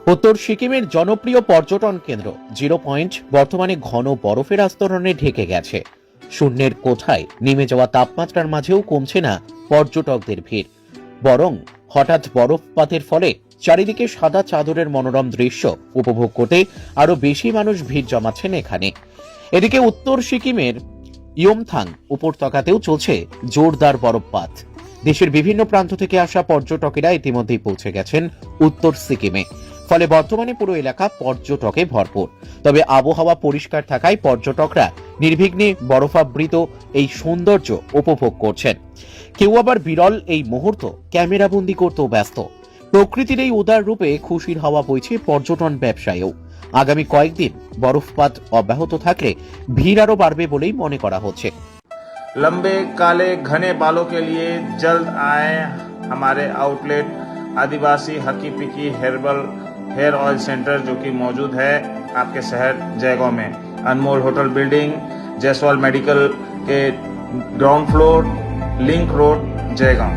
উত্তর সিকিমের জনপ্রিয় পর্যটন কেন্দ্র জিরো পয়েন্ট বর্তমানে ঘন বরফের আস্তরণে ঢেকে গেছে। শূন্যের কোঠায় নেমে যাওয়া তাপমাত্রার মাঝেও কমছে না পর্যটকদের ভিড়, বরং হঠাৎ বরফপাতের ফলে চারিদিকে সাদা চাদরের মনোরম দৃশ্য উপভোগ করতে আরো বেশি মানুষ ভিড় জমাচ্ছেন এখানে। এদিকে উত্তর সিকিমের ইয়মথাং উপত্যকাতেও চলছে জোরদার বরফপাত। দেশের বিভিন্ন প্রান্ত থেকে আসা পর্যটকেরা ইতিমধ্যেই পৌঁছে গেছেন উত্তর সিকিমে, ফলে বর্তমানে পুরো এলাকা পর্যটকে ভরপুর। তবে আবহাওয়া পরিষ্কার থাকায় পর্যটকরা নির্বিঘ্নে বরফাবৃত এই সৌন্দর্য উপভোগ করছেন। কেউ আবার বিরল এই মুহূর্ত ক্যামেরাবন্দি করতেও ব্যস্ত। প্রকৃতির এই উদার রূপে খুশির হাওয়া বইছে পর্যটন ব্যবসায়েও। আগামী কয়েকদিন বরফপাত অব্যাহত থাকলে ভিড় আরো বাড়বে বলেই মনে করা হচ্ছে। लंबे काले घने बालों के लिए जल्द आए हमारे आउटलेट आदिवासी हकी पिकी हेर्बल हेयर ऑयल सेंटर, जो कि मौजूद है आपके शहर जयगांव में। अनमोल होटल बिल्डिंग, जयसवाल मेडिकल के ground floor, link road, Jaigaon.